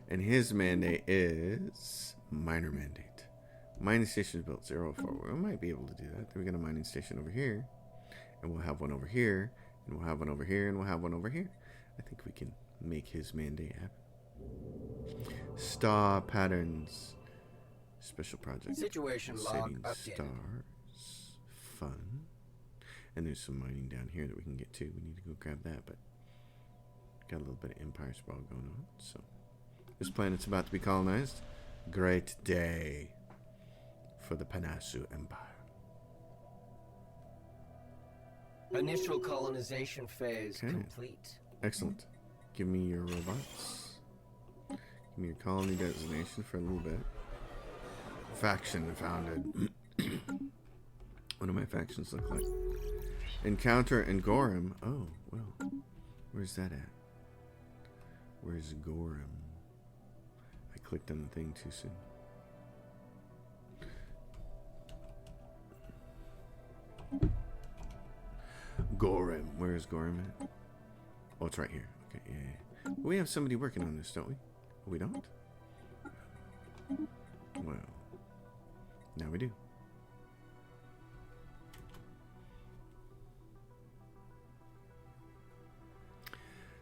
Speaker 1: and his mandate is minor mandate. Mining station is built 04. We might be able to do that. We got a mining station over here, and we'll have one over here, and we'll have one over here, and we'll have one over here. I think we can make his mandate happen. Star patterns. Special project.
Speaker 2: Situation log updated.
Speaker 1: Stars. Fun. And there's some mining down here that we can get to. We need to go grab that, but got a little bit of Empire sprawl going on. So this planet's about to be colonized. Great day for the Panasu Empire.
Speaker 2: Initial colonization phase complete.
Speaker 1: Excellent. Give me your robots. Give me your colony designation for a little bit. Faction founded. What do my factions look like? Encounter and Gorham. Oh, well. Where's that at? Where's Gorham? I clicked on the thing too soon. Gorham. Where's Gorham at? Oh, it's right here. Okay, yeah. We have somebody working on this, don't we? We don't? Well, now we do.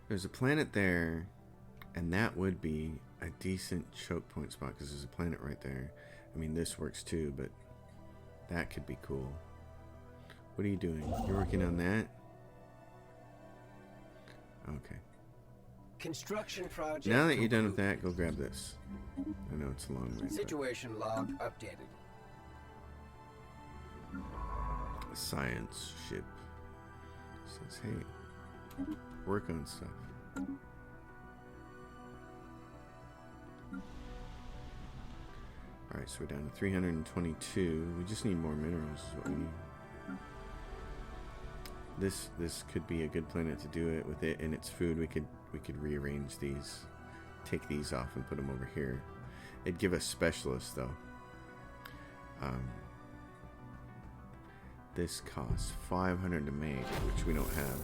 Speaker 1: There's a planet there, and that would be a decent choke point spot because there's a planet right there. I mean, this works too, but that could be cool. What are you doing? You're working on that? Okay.
Speaker 2: Construction project.
Speaker 1: Now that you're done with that, go grab this. I know it's a long way.
Speaker 2: Situation log updated.
Speaker 1: Science ship says, hey, work on stuff. Alright, so we're down to 322. We just need more minerals is what we need. This could be a good planet to do it with it and its food. We could rearrange these, take these off and put them over here. It'd give us specialists though. This costs 500 to make, which we don't have.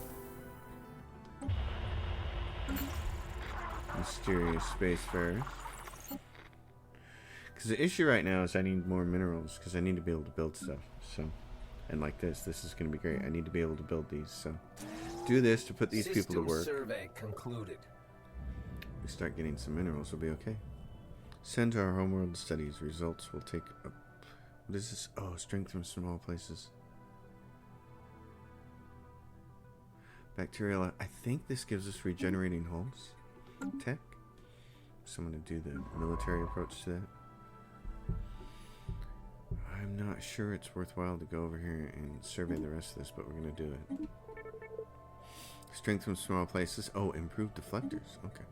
Speaker 1: Mysterious spacefarers. Because the issue right now is I need more minerals because I need to be able to build stuff. So, and like this is going to be great. I need to be able to build these. So, do this to put these people to work.
Speaker 2: Survey concluded.
Speaker 1: We start getting some minerals, we'll be okay. Send to our homeworld studies. Results will take up. What is this? Oh, strength from small places. Bacterial. I think this gives us regenerating hulls. Tech. Someone to do the military approach to that. I'm not sure it's worthwhile to go over here and survey the rest of this, but we're going to do it. Strength from small places. Oh, improved deflectors. Okay.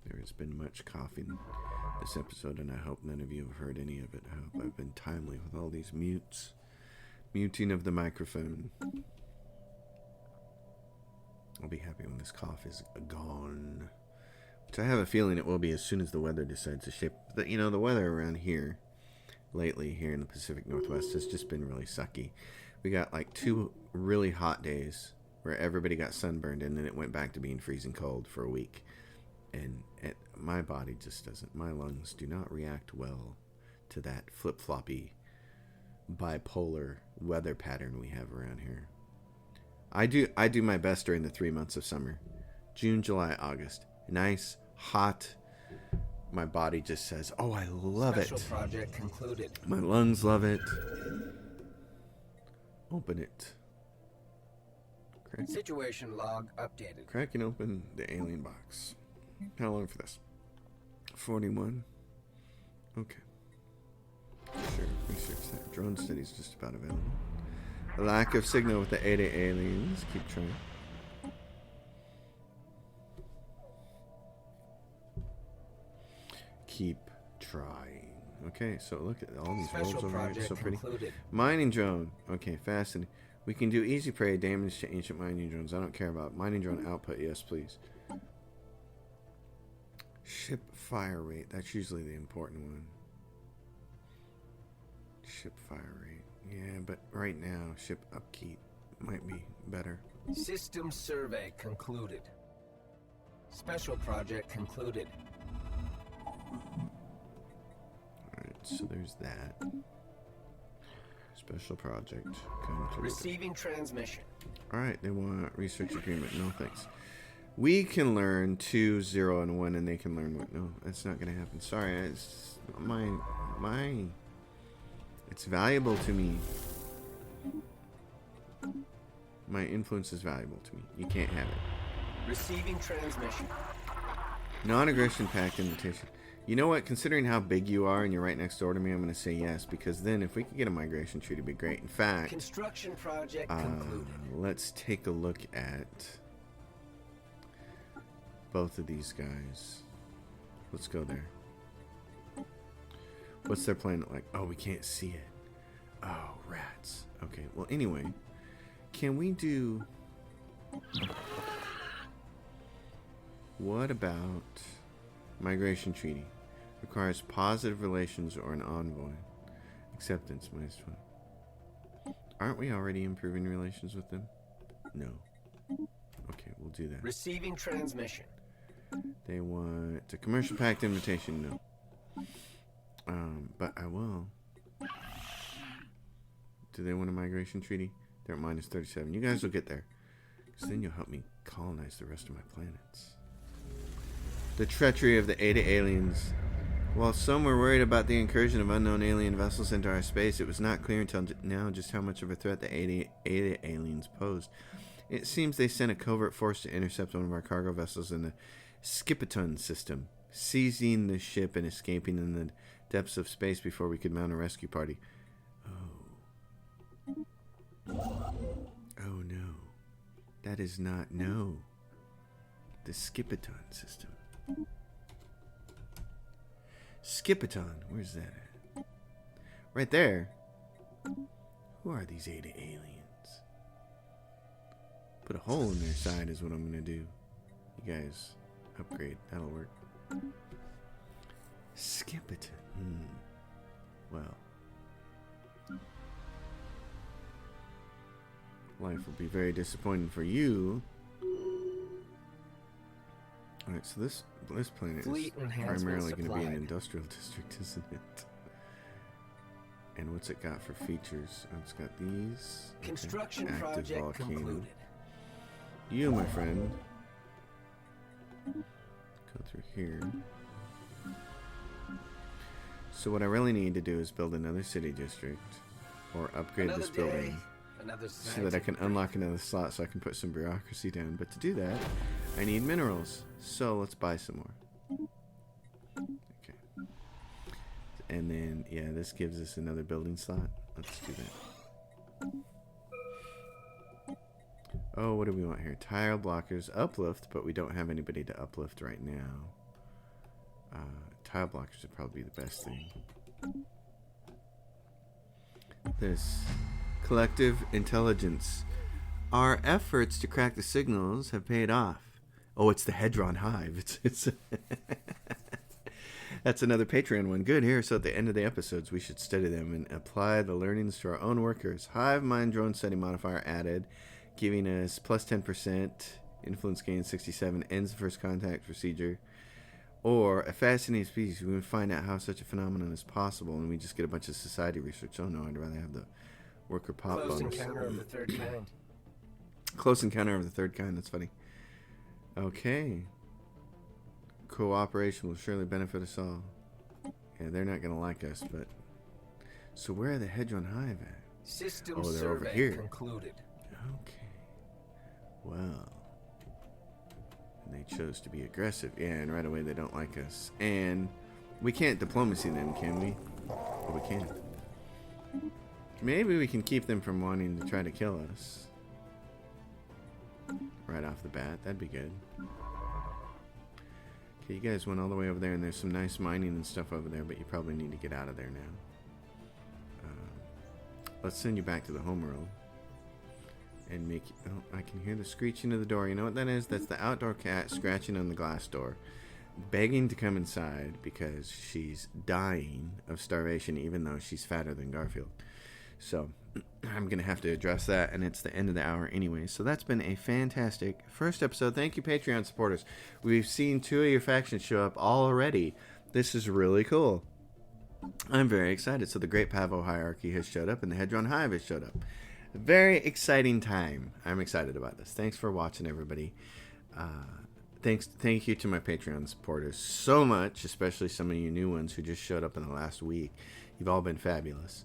Speaker 1: There has been much coughing this episode, and I hope none of you have heard any of it. I hope I've been timely with all these mutes. Muting of the microphone. I'll be happy when this cough is gone. Which I have a feeling it will be as soon as the weather decides to shape. But, you know, the weather around here, lately, here in the Pacific Northwest, has just been really sucky. We got like 2 really hot days where everybody got sunburned, and then it went back to being freezing cold for a week. And my body just doesn't, my lungs do not react well to that flip-floppy bipolar weather pattern we have around here. I do my best during the 3 months of summer. June, July, August. Nice, hot. My body just says, oh, I love it.
Speaker 2: Special project concluded.
Speaker 1: My lungs love it. Open it.
Speaker 2: Situation log updated.
Speaker 1: Cracking open the alien box. How long for this? 41. Okay. Sure, research that. Drone studies just about available. A lack of signal with the 80 aliens. Keep trying. Keep trying. Okay, so look at all these wolves over here. So pretty.
Speaker 2: Concluded.
Speaker 1: Mining drone. Okay, fascinating. We can do easy prey damage to ancient mining drones. I don't care about mining drone output. Yes, please. Ship fire rate. That's usually the important one. Ship fire rate. Yeah, but right now, ship upkeep might be better.
Speaker 2: System survey concluded. Special project concluded.
Speaker 1: Alright, so there's that. Special project concluded.
Speaker 2: Receiving transmission.
Speaker 1: Alright, they want research agreement. No thanks. We can learn 2, 0, and 1, and they can learn 1. No, that's not going to happen. Sorry, it's it's valuable to me. My influence is valuable to me. You can't have it.
Speaker 2: Receiving transmission.
Speaker 1: Non-aggression pact invitation. You know what? Considering how big you are and you're right next door to me, I'm going to say yes, because then if we could get a migration treaty, it'd be great. In fact,
Speaker 2: Construction project concluded.
Speaker 1: let's take a look at both of these guys. Let's go there. What's their planet like? Oh, we can't see it. Oh, rats. Okay, well, anyway, can we do... What about migration treaty? Requires positive relations or an envoy. Acceptance -1. Aren't we already improving relations with them? No. Okay, we'll do that.
Speaker 2: Receiving transmission.
Speaker 1: They want a commercial pact invitation. No. But I will. Do they want a migration treaty? They're at -37. You guys will get there. Because then you'll help me colonize the rest of my planets. The treachery of the Ada aliens. While some were worried about the incursion of unknown alien vessels into our space, it was not clear until now just how much of a threat the Ada aliens posed. It seems they sent a covert force to intercept one of our cargo vessels in the Skipaton system, seizing the ship and escaping in the depths of space before we could mount a rescue party. Oh no. That is not the Skipaton system. Skipaton, where's that at? Right there. Who are these Ada aliens? Put a hole in their side is what I'm gonna do. You guys upgrade, that'll work. Skipaton. Well, life will be very disappointing for you. Alright, so this planet
Speaker 2: Fleet
Speaker 1: is
Speaker 2: enhancement
Speaker 1: primarily going to be an
Speaker 2: supplied.
Speaker 1: industrial district, isn't it? And what's it got for features? Oh, it's got these. Okay.
Speaker 2: Construction
Speaker 1: Active
Speaker 2: project
Speaker 1: volcano.
Speaker 2: concluded.
Speaker 1: You, my friend. Go through here. So what I really need to do is build another city district. Or upgrade
Speaker 2: Another
Speaker 1: this
Speaker 2: day,
Speaker 1: building.
Speaker 2: another
Speaker 1: So that I can unlock another slot so I can put some bureaucracy down. But to do that, I need minerals. So let's buy some more. Okay. And then, yeah, this gives us another building slot. Let's do that. Oh, what do we want here? Tile blockers. Uplift, but we don't have anybody to uplift right now. Tile blockers would probably be the best thing. This collective intelligence. Our efforts to crack the signals have paid off. Oh, it's the Hedron Hive. It's That's another Patreon one. Good here. So at the end of the episodes, we should study them and apply the learnings to our own workers. Hive mind drone study modifier added, giving us plus 10%, influence gain 67, ends the first contact procedure. Or a fascinating species. We would find out how such a phenomenon is possible, and we just get a bunch of society research. Oh no, I'd rather have the worker pop
Speaker 2: Close
Speaker 1: bonus.
Speaker 2: encounter of the third kind.
Speaker 1: Close encounter of the third kind. That's funny. Okay. Cooperation will surely benefit us all. Yeah, they're not going to like us, but... So where are the Hedron Hive at?
Speaker 2: System
Speaker 1: Oh, they're over
Speaker 2: survey
Speaker 1: here.
Speaker 2: concluded.
Speaker 1: Okay. Well, and they chose to be aggressive. Yeah, and right away they don't like us. And we can't diplomacy them, can we? Oh, we can. Maybe we can keep them from wanting to try to kill us. Right off the bat. That'd be good. Okay, you guys went all the way over there, and there's some nice mining and stuff over there, but you probably need to get out of there now. Let's send you back to the homeworld. And make... Oh, I can hear the screeching of the door. You know what that is? That's the outdoor cat scratching on the glass door, begging to come inside because she's dying of starvation, even though she's fatter than Garfield. So I'm going to have to address that, and it's the end of the hour anyway. So that's been a fantastic first episode. Thank you, Patreon supporters. We've seen 2 of your factions show up already. This is really cool. I'm very excited. So the Great Pavo Hierarchy has showed up, and the Hedron Hive has showed up. A very exciting time. I'm excited about this. Thanks for watching, everybody. Thank you to my Patreon supporters so much, especially some of you new ones who just showed up in the last week. You've all been fabulous.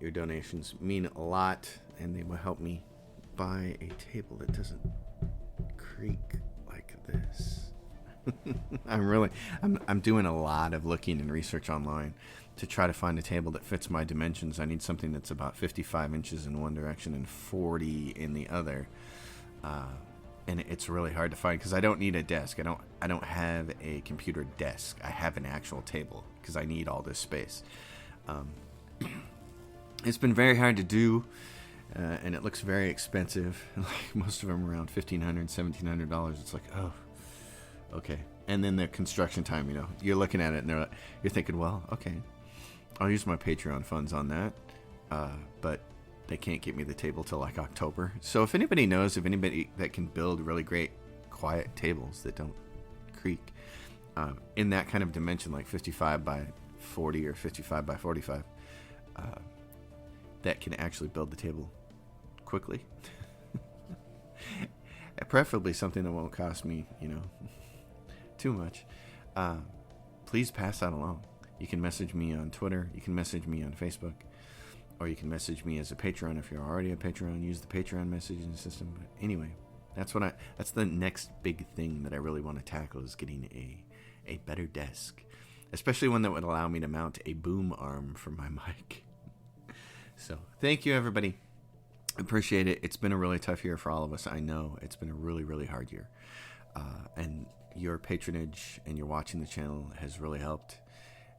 Speaker 1: Your donations mean a lot, and they will help me buy a table that doesn't creak like this. I'm doing a lot of looking and research online to try to find a table that fits my dimensions. I need something that's about 55 inches in one direction and 40 in the other. And it's really hard to find because I don't need a desk. I don't have a computer desk. I have an actual table because I need all this space. It's been very hard to do, and it looks very expensive. Like most of them around $1,500, $1,700. It's like, oh, okay. And then the construction time, you know, you're looking at it and you're thinking, well, okay, I'll use my Patreon funds on that, but they can't get me the table till like October. So if anybody knows of anybody that can build really great, quiet tables that don't creak in that kind of dimension, like 55 by 40 or 55 by 45, that can actually build the table quickly. Preferably something that won't cost me, you know, too much. Please pass that along. You can message me on Twitter. You can message me on Facebook. Or you can message me as a Patreon if you're already a Patreon. Use the Patreon messaging system. But anyway, that's the next big thing that I really want to tackle is getting a better desk. Especially one that would allow me to mount a boom arm for my mic. So, thank you, everybody. Appreciate it. It's been a really tough year for all of us. I know it's been a really, really hard year. And your patronage and your watching the channel has really helped.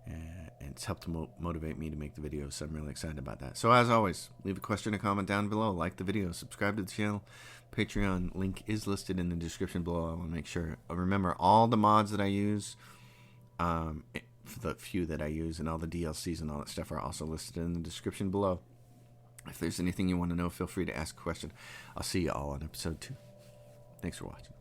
Speaker 1: And it's helped to motivate me to make the videos. So I'm really excited about that. So, as always, leave a question or comment down below. Like the video. Subscribe to the channel. Patreon link is listed in the description below. I want to make sure. Remember, all the mods that I use, for the few that I use, and all the DLCs and all that stuff are also listed in the description below. If there's anything you want to know, feel free to ask a question. I'll see you all on episode 2. Thanks for watching.